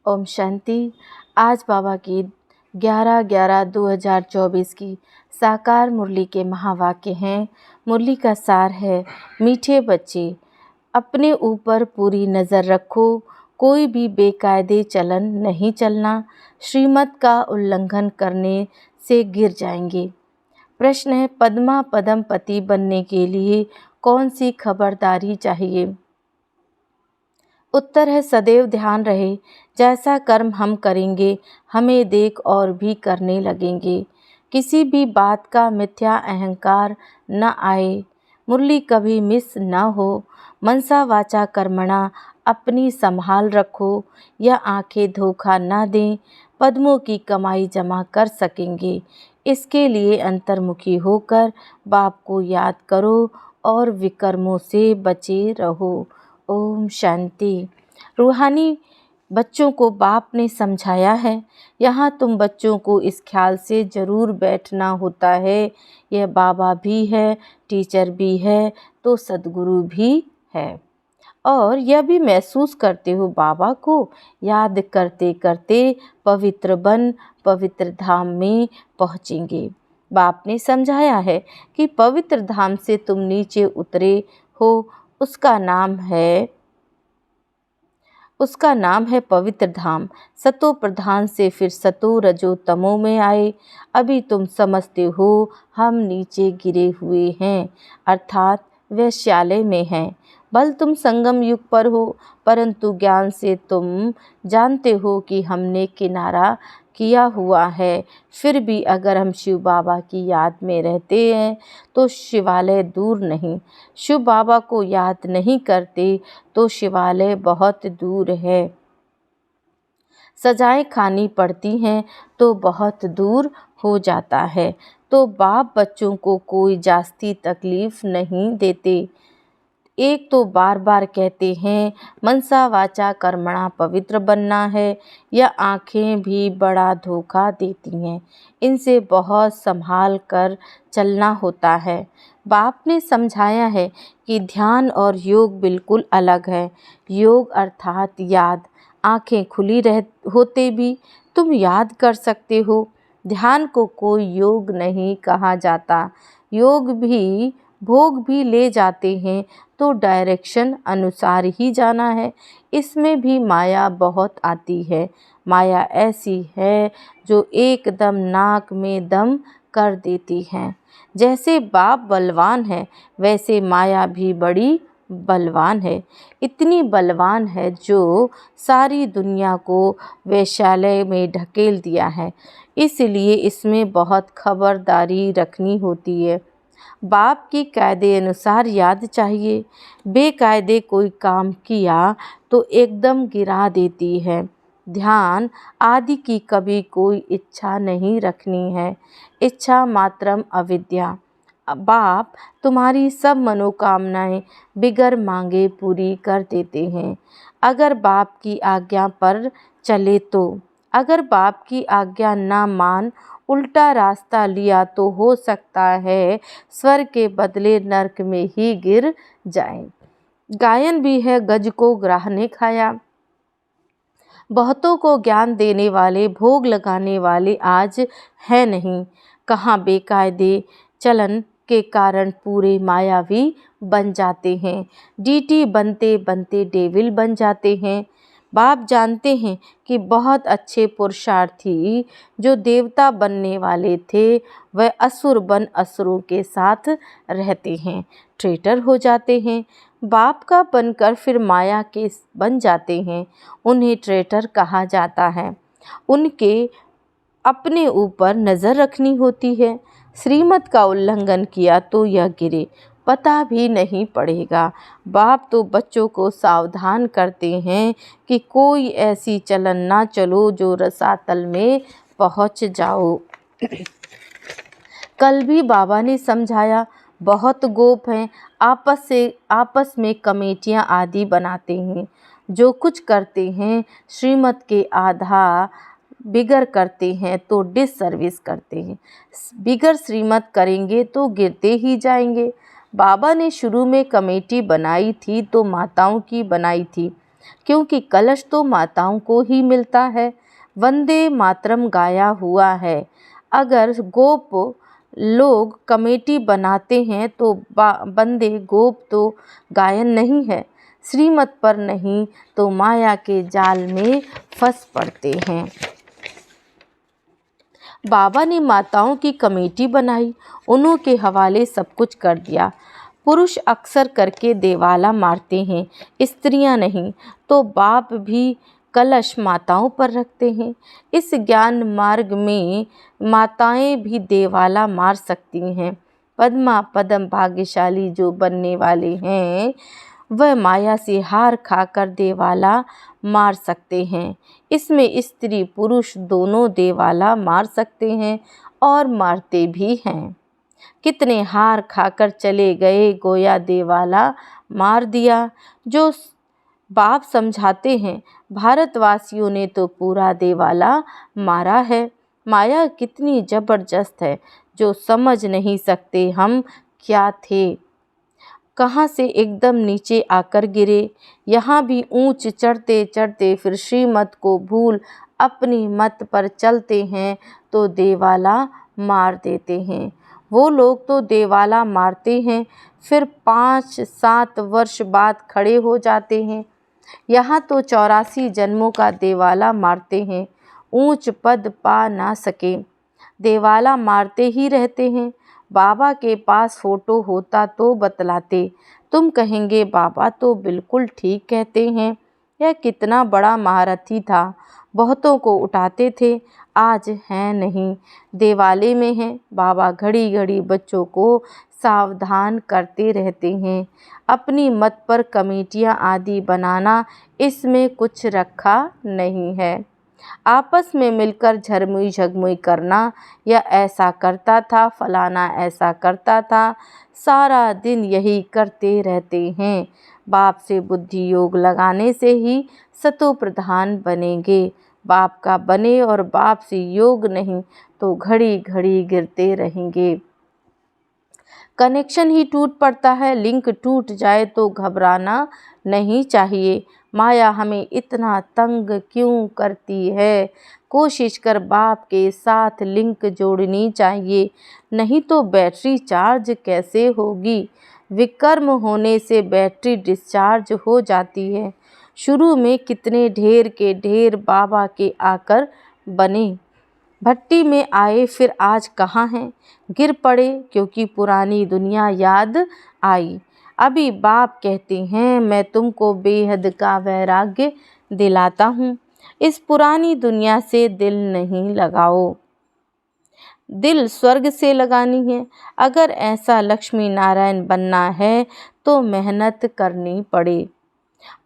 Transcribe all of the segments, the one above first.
ओम शांति। आज बाबा की 11/11/2024 की साकार मुरली के महावाक्य हैं। मुरली का सार है, मीठे बच्चे अपने ऊपर पूरी नज़र रखो, कोई भी बेकायदे चलन नहीं चलना, श्रीमत का उल्लंघन करने से गिर जाएंगे। प्रश्न है, पद्मा पदम पति बनने के लिए कौन सी खबरदारी चाहिए? उत्तर है, सदैव ध्यान रहे, जैसा कर्म हम करेंगे हमें देख और भी करने लगेंगे। किसी भी बात का मिथ्या अहंकार न आए, मुरली कभी मिस न हो। मनसा वाचा कर्मणा अपनी संभाल रखो, या आंखें धोखा न दें, पद्मों की कमाई जमा कर सकेंगे। इसके लिए अंतर्मुखी होकर बाप को याद करो और विकर्मों से बचे रहो। ओम शांति। रूहानी बच्चों को बाप ने समझाया है, यहाँ तुम बच्चों को इस ख्याल से ज़रूर बैठना होता है, यह बाबा भी है, टीचर भी है, तो सद्गुरु भी है। और यह भी महसूस करते हो बाबा को याद करते करते पवित्र बन पवित्र धाम में पहुँचेंगे। बाप ने समझाया है कि पवित्र धाम से तुम नीचे उतरे हो, उसका नाम है पवित्र धाम। सतो प्रधान से फिर सतो रजो तमो में आए। अभी तुम समझते हो हम नीचे गिरे हुए हैं, अर्थात वैश्यालय में हैं। बल तुम संगम युग पर हो, परंतु ज्ञान से तुम जानते हो कि हमने किनारा किया हुआ है। फिर भी अगर हम शिव बाबा की याद में रहते हैं तो शिवालय दूर नहीं, शिव बाबा को याद नहीं करते तो शिवालय बहुत दूर है। सजाएं खानी पड़ती हैं तो बहुत दूर हो जाता है। तो बाप बच्चों को कोई जास्ती तकलीफ नहीं देते। एक तो बार बार कहते हैं मनसा वाचा कर्मणा पवित्र बनना है, या आँखें भी बड़ा धोखा देती हैं, इनसे बहुत संभाल कर चलना होता है। बाप ने समझाया है कि ध्यान और योग बिल्कुल अलग है। योग अर्थात याद, आँखें खुली होते भी तुम याद कर सकते हो। ध्यान को कोई योग नहीं कहा जाता। योग भी भोग भी ले जाते हैं तो डायरेक्शन अनुसार ही जाना है। इसमें भी माया बहुत आती है। माया ऐसी है जो एकदम नाक में दम कर देती है। जैसे बाप बलवान है, वैसे माया भी बड़ी बलवान है। इतनी बलवान है जो सारी दुनिया को वैश्यालय में ढकेल दिया है। इसलिए इसमें बहुत खबरदारी रखनी होती है। बाप की कायदे अनुसार याद चाहिए। बेकायदे कोई काम किया तो एकदम गिरा देती है। ध्यान आदि की कभी कोई इच्छा नहीं रखनी है। इच्छा मात्रम अविद्या। बाप तुम्हारी सब मनोकामनाएं बिगर मांगे पूरी कर देते हैं, अगर बाप की आज्ञा पर चले तो। अगर बाप की आज्ञा ना मान उल्टा रास्ता लिया तो हो सकता है स्वर्ग के बदले नरक में ही गिर जाए। गायन भी है, गज को ग्राह ने खाया। बहुतों को ज्ञान देने वाले, भोग लगाने वाले आज है नहीं। कहाँ बेकायदे चलन के कारण पूरे मायावी बन जाते हैं। डीटी बनते बनते डेविल बन जाते हैं। बाप जानते हैं कि बहुत अच्छे पुरुषार्थी जो देवता बनने वाले थे वह असुर बन असुरों के साथ रहते हैं, ट्रेटर हो जाते हैं। बाप का बनकर फिर माया के बन जाते हैं, उन्हें ट्रेटर कहा जाता है। उनके अपने ऊपर नज़र रखनी होती है। श्रीमत का उल्लंघन किया तो यह गिरे, पता भी नहीं पड़ेगा। बाप तो बच्चों को सावधान करते हैं कि कोई ऐसी चलन ना चलो जो रसातल में पहुंच जाओ। कल भी बाबा ने समझाया, बहुत गोप हैं, आपस में कमेटियां आदि बनाते हैं। जो कुछ करते हैं श्रीमत के आधा बिगर करते हैं तो डिससर्विस करते हैं। बिगर श्रीमत करेंगे तो गिरते ही जाएंगे। बाबा ने शुरू में कमेटी बनाई थी तो माताओं की बनाई थी। क्योंकि कलश तो माताओं को ही मिलता है। वंदे मातरम गाया हुआ है। अगर गोप लोग कमेटी बनाते हैं तो बंदे गोप तो गायन नहीं है, श्रीमत पर नहीं तो माया के जाल में फंस पड़ते हैं। बाबा ने माताओं की कमेटी बनाई, उन्हों के हवाले सब कुछ कर दिया। पुरुष अक्सर करके देवाला मारते हैं, स्त्रियां नहीं, तो बाप भी कलश माताओं पर रखते हैं। इस ज्ञान मार्ग में माताएं भी देवाला मार सकती हैं। पद्मा पद्म भाग्यशाली जो बनने वाले हैं वह माया से हार खाकर देवाला मार सकते हैं। इसमें स्त्री पुरुष दोनों देवाला मार सकते हैं और मारते भी हैं। कितने हार खाकर चले गए, गोया देवाला मार दिया। जो बाप समझाते हैं, भारतवासियों ने तो पूरा देवाला मारा है। माया कितनी जबरदस्त है, जो समझ नहीं सकते हम क्या थे, कहाँ से एकदम नीचे आकर गिरे। यहाँ भी ऊंच चढ़ते चढ़ते फिर श्रीमत को भूल अपनी मत पर चलते हैं तो देवाला मार देते हैं। वो लोग तो देवाला मारते हैं, फिर 5-7 वर्ष बाद खड़े हो जाते हैं। यहाँ तो 84 जन्मों का देवाला मारते हैं, ऊंच पद पा ना सके, देवाला मारते ही रहते हैं। बाबा के पास फोटो होता तो बतलाते, तुम कहेंगे बाबा तो बिल्कुल ठीक कहते हैं, यह कितना बड़ा महारथी था, बहुतों को उठाते थे, आज हैं नहीं, देवाले में हैं। बाबा घड़ी घड़ी बच्चों को सावधान करते रहते हैं। अपनी मत पर कमेटियां आदि बनाना, इसमें कुछ रखा नहीं है। आपस में मिलकर झरमुई झगमुई करना, या ऐसा करता था, फलाना ऐसा करता था, सारा दिन यही करते रहते हैं। बाप से बुद्धि योग लगाने से ही सतो प्रधान बनेंगे। बाप का बने और बाप से योग नहीं तो घड़ी घड़ी गिरते रहेंगे। कनेक्शन ही टूट पड़ता है, लिंक टूट जाए तो घबराना नहीं चाहिए। माया हमें इतना तंग क्यों करती है? कोशिश कर बाप के साथ लिंक जोड़नी चाहिए, नहीं तो बैटरी चार्ज कैसे होगी? विकर्म होने से बैटरी डिस्चार्ज हो जाती है। शुरू में कितने ढेर के ढेर बाबा के आकर बने, भट्टी में आए, फिर आज कहाँ हैं? गिर पड़े क्योंकि पुरानी दुनिया याद आई। अभी बाप कहते हैं, मैं तुमको बेहद का वैराग्य दिलाता हूँ, इस पुरानी दुनिया से दिल नहीं लगाओ, दिल स्वर्ग से लगानी है। अगर ऐसा लक्ष्मी नारायण बनना है तो मेहनत करनी पड़े।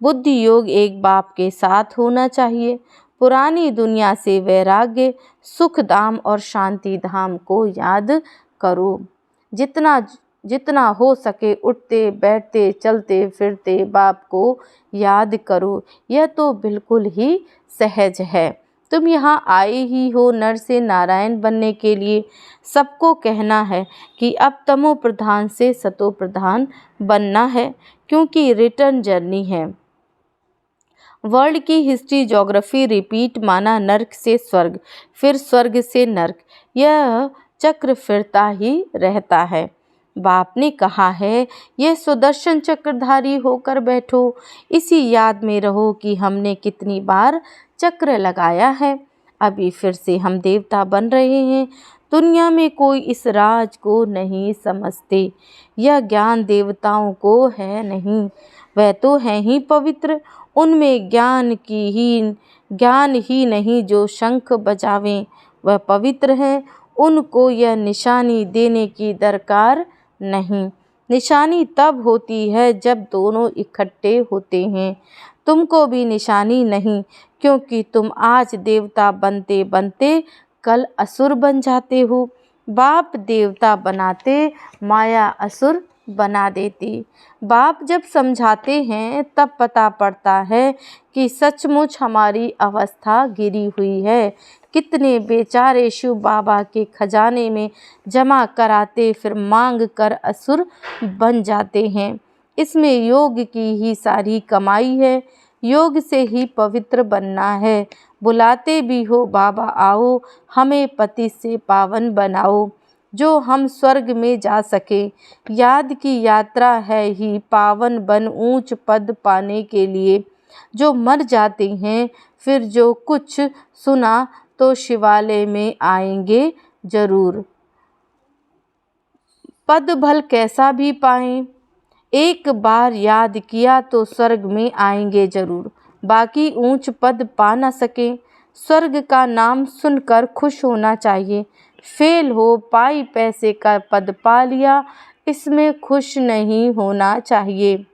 बुद्धि योग एक बाप के साथ होना चाहिए। पुरानी दुनिया से वैराग्य, सुख धाम और शांति धाम को याद करो। जितना जितना हो सके उठते बैठते चलते फिरते बाप को याद करो। यह तो बिल्कुल ही सहज है। तुम यहाँ आए ही हो नर से नारायण बनने के लिए। सबको कहना है कि अब तमो प्रधान से सतो प्रधान बनना है, क्योंकि रिटर्न जर्नी है। वर्ल्ड की हिस्ट्री ज्योग्राफी रिपीट, माना नर्क से स्वर्ग, फिर स्वर्ग से नर्क, यह चक्र फिरता ही रहता है। बाप ने कहा है, यह सुदर्शन चक्रधारी होकर बैठो। इसी याद में रहो कि हमने कितनी बार चक्र लगाया है। अभी फिर से हम देवता बन रहे हैं। दुनिया में कोई इस राज को नहीं समझते। यह ज्ञान देवताओं को है नहीं, वह तो हैं ही पवित्र। उनमें ज्ञान ही नहीं जो शंख बजावें, वह पवित्र हैं। उनको यह निशानी देने की दरकार नहीं। निशानी तब होती है जब दोनों इकट्ठे होते हैं। तुमको भी निशानी नहीं, क्योंकि तुम आज देवता बनते बनते कल असुर बन जाते हो। बाप देवता बनाते, माया असुर बना देती। बाप जब समझाते हैं तब पता पड़ता है कि सचमुच हमारी अवस्था गिरी हुई है। कितने बेचारे शिव बाबा के खजाने में जमा कराते, फिर मांग कर असुर बन जाते हैं। इसमें योग की ही सारी कमाई है। योग से ही पवित्र बनना है। बुलाते भी हो बाबा आओ, हमें पति से पावन बनाओ, जो हम स्वर्ग में जा सके। याद की यात्रा है ही पावन बन ऊंच पद पाने के लिए। जो मर जाते हैं फिर जो कुछ सुना तो शिवालय में आएंगे जरूर। पद भल कैसा भी पाएं, एक बार याद किया तो स्वर्ग में आएंगे जरूर। बाकी ऊंच पद पा न सके, स्वर्ग का नाम सुनकर खुश होना चाहिए। फेल हो पाई पैसे का पद पा लिया, इसमें खुश नहीं होना चाहिए।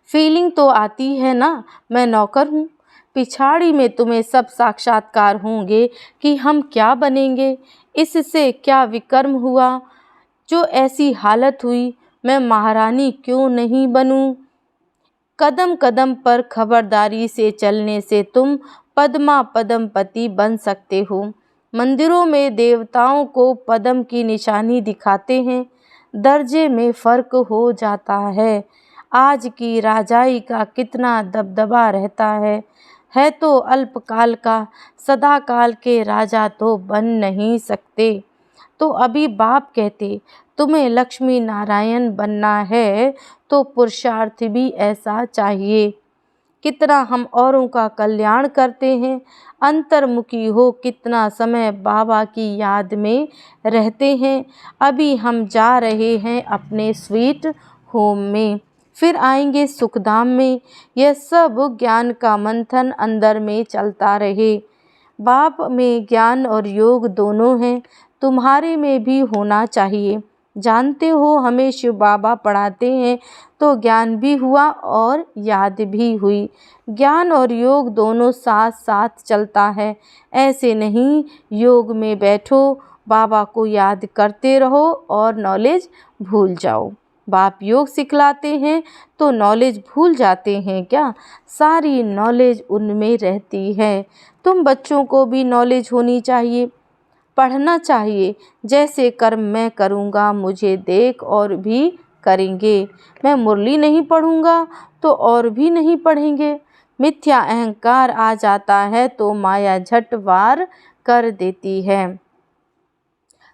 फीलिंग तो आती है ना, मैं नौकर हूँ। पिछाड़ी में तुम्हें सब साक्षात्कार होंगे कि हम क्या बनेंगे। इससे क्या विकर्म हुआ जो ऐसी हालत हुई, मैं महारानी क्यों नहीं बनूं। कदम कदम पर खबरदारी से चलने से तुम पद्मा पद्मपति बन सकते हो। मंदिरों में देवताओं को पद्म की निशानी दिखाते हैं, दर्जे में फर्क हो जाता है। आज की राजाई का कितना दबदबा रहता है तो अल्पकाल का, सदाकाल के राजा तो बन नहीं सकते। तो अभी बाप कहते तुम्हें लक्ष्मी नारायण बनना है तो पुरुषार्थ भी ऐसा चाहिए। कितना हम औरों का कल्याण करते हैं, अंतर्मुखी हो कितना समय बाबा की याद में रहते हैं। अभी हम जा रहे हैं अपने स्वीट होम में, फिर आएंगे सुखधाम में। यह सब ज्ञान का मंथन अंदर में चलता रहे। बाप में ज्ञान और योग दोनों हैं, तुम्हारे में भी होना चाहिए। जानते हो हमें शिव बाबा पढ़ाते हैं तो ज्ञान भी हुआ और याद भी हुई। ज्ञान और योग दोनों साथ साथ चलता है। ऐसे नहीं योग में बैठो, बाबा को याद करते रहो और नॉलेज भूल जाओ। बाप योग सिखलाते हैं तो नॉलेज भूल जाते हैं क्या? सारी नॉलेज उनमें रहती है। तुम बच्चों को भी नॉलेज होनी चाहिए, पढ़ना चाहिए। जैसे कर्म मैं करूँगा मुझे देख और भी करेंगे। मैं मुरली नहीं पढ़ूँगा तो और भी नहीं पढ़ेंगे। मिथ्या अहंकार आ जाता है तो माया झट वार कर देती है।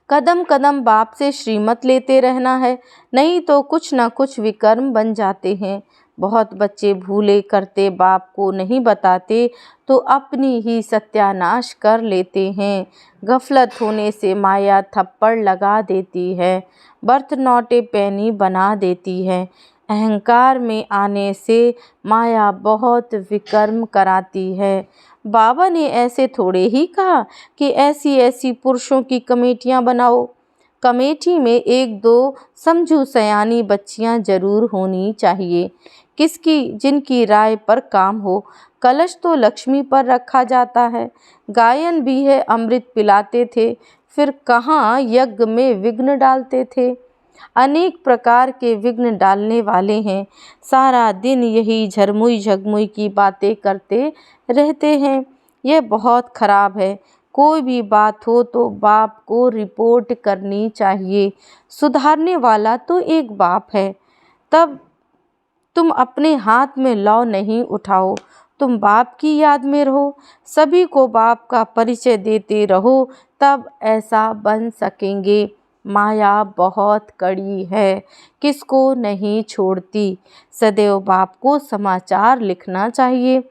कदम कदम बाप से श्रीमत लेते रहना है, नहीं तो कुछ न कुछ विकर्म बन जाते हैं। बहुत बच्चे भूले करते बाप को नहीं बताते तो अपनी ही सत्यानाश कर लेते हैं। गफलत होने से माया थप्पड़ लगा देती है, बर्थ नॉट ए पेनी बना देती है। अहंकार में आने से माया बहुत विकर्म कराती है। बाबा ने ऐसे थोड़े ही कहा कि ऐसी ऐसी पुरुषों की कमेटियां बनाओ। कमेटी में एक दो समझू सयानी बच्चियां जरूर होनी चाहिए, किसकी जिनकी राय पर काम हो। कलश तो लक्ष्मी पर रखा जाता है। गायन भी है, अमृत पिलाते थे, फिर कहाँ यज्ञ में विघ्न डालते थे। अनेक प्रकार के विघ्न डालने वाले हैं। सारा दिन यही झरमुई झगमुई की बातें करते रहते हैं। यह बहुत खराब है। कोई भी बात हो तो बाप को रिपोर्ट करनी चाहिए। सुधारने वाला तो एक बाप है। तब तुम अपने हाथ में लौ नहीं उठाओ, तुम बाप की याद में रहो, सभी को बाप का परिचय देते रहो, तब ऐसा बन सकेंगे। माया बहुत कड़ी है, किसको नहीं छोड़ती। सदैव बाप को समाचार लिखना चाहिए,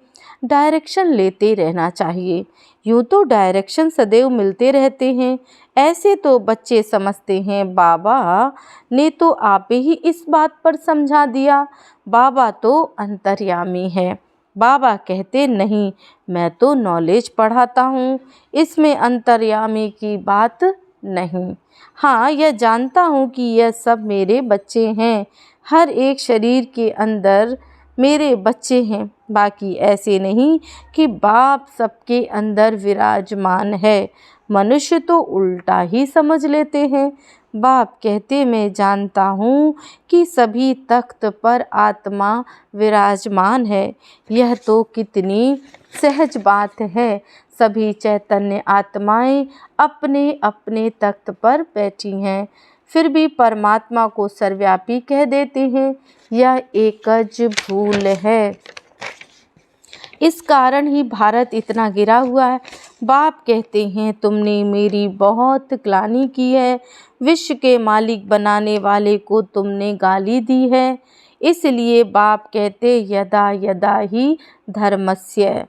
डायरेक्शन लेते रहना चाहिए। यूँ तो डायरेक्शन सदैव मिलते रहते हैं। ऐसे तो बच्चे समझते हैं बाबा ने तो आप ही इस बात पर समझा दिया। बाबा तो अंतर्यामी है। बाबा कहते नहीं, मैं तो नॉलेज पढ़ाता हूँ, इसमें अंतर्यामी की बात नहीं। हाँ, यह जानता हूँ कि यह सब मेरे बच्चे हैं। हर एक शरीर के अंदर मेरे बच्चे हैं। बाकी ऐसे नहीं कि बाप सबके अंदर विराजमान है। मनुष्य तो उल्टा ही समझ लेते हैं। बाप कहते मैं जानता हूँ कि सभी तख्त पर आत्मा विराजमान है। यह तो कितनी सहज बात है। सभी चैतन्य आत्माएं अपने अपने तख्त पर बैठी हैं, फिर भी परमात्मा को सर्वव्यापी कह देते हैं। यह एकज भूल है। इस कारण ही भारत इतना गिरा हुआ है। बाप कहते हैं, तुमने मेरी बहुत ग्लानि की है, विश्व के मालिक बनाने वाले को तुमने गाली दी है। इसलिए बाप कहते, यदा यदा ही धर्मस्य।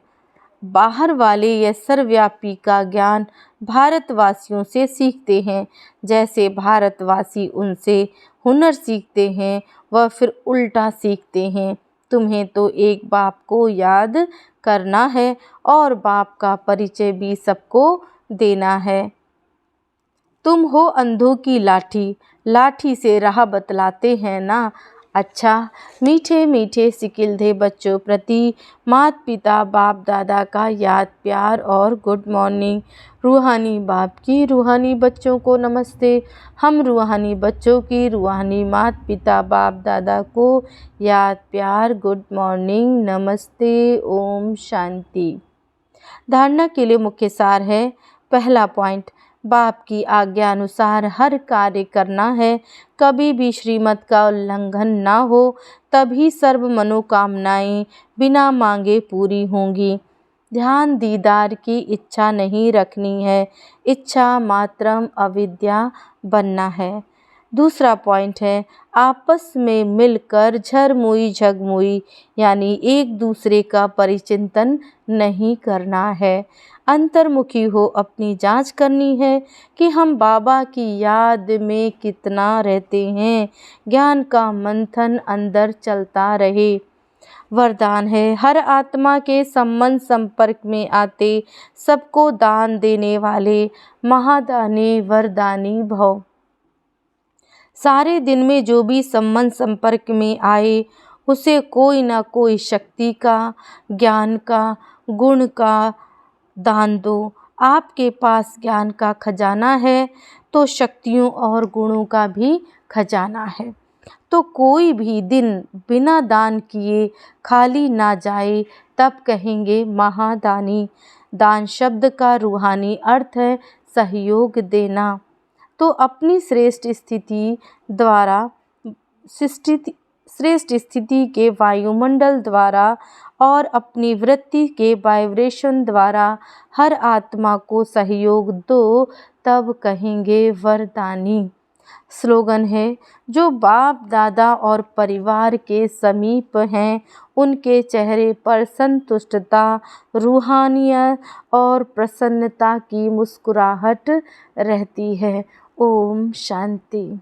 बाहर वाले यह सर्वव्यापी का ज्ञान भारतवासियों से सीखते हैं, जैसे भारतवासी उनसे हुनर सीखते हैं वह फिर उल्टा सीखते हैं। तुम्हें तो एक बाप को याद करना है और बाप का परिचय भी सबको देना है। तुम हो अंधों की लाठी, लाठी से राह बतलाते हैं ना। अच्छा, मीठे मीठे सिकिलधे बच्चों प्रति माता पिता बाप दादा का याद प्यार और गुड मॉर्निंग। रूहानी बाप की रूहानी बच्चों को नमस्ते। हम रूहानी बच्चों की रूहानी माता पिता बाप दादा को याद प्यार गुड मॉर्निंग नमस्ते। ओम शांति। धारणा के लिए मुख्य सार है। पहला पॉइंट, बाप की आज्ञा अनुसार हर कार्य करना है, कभी भी श्रीमत का उल्लंघन ना हो, तभी सर्व मनोकामनाएं बिना मांगे पूरी होंगी। ध्यान दीदार की इच्छा नहीं रखनी है, इच्छा मात्रम अविद्या बनना है। दूसरा पॉइंट है, आपस में मिलकर झरमुई झगमुई यानी एक दूसरे का परिचिंतन नहीं करना है। अंतर्मुखी हो अपनी जांच करनी है कि हम बाबा की याद में कितना रहते हैं। ज्ञान का मंथन अंदर चलता रहे। वरदान है, हर आत्मा के संबंध संपर्क में आते सबको दान देने वाले महादानी वरदानी भव। सारे दिन में जो भी संबंध संपर्क में आए उसे कोई ना कोई शक्ति का, ज्ञान का, गुण का दान दो। आपके पास ज्ञान का खजाना है तो शक्तियों और गुणों का भी खजाना है। तो कोई भी दिन बिना दान किए खाली ना जाए, तब कहेंगे महादानी। दान शब्द का रूहानी अर्थ है सहयोग देना। तो अपनी श्रेष्ठ स्थिति के वायुमंडल द्वारा और अपनी वृत्ति के वाइब्रेशन द्वारा हर आत्मा को सहयोग दो, तब कहेंगे वरदानी। स्लोगन है, जो बाप दादा और परिवार के समीप हैं उनके चेहरे पर संतुष्टता, रूहानियत और प्रसन्नता की मुस्कुराहट रहती है। ओम शांति।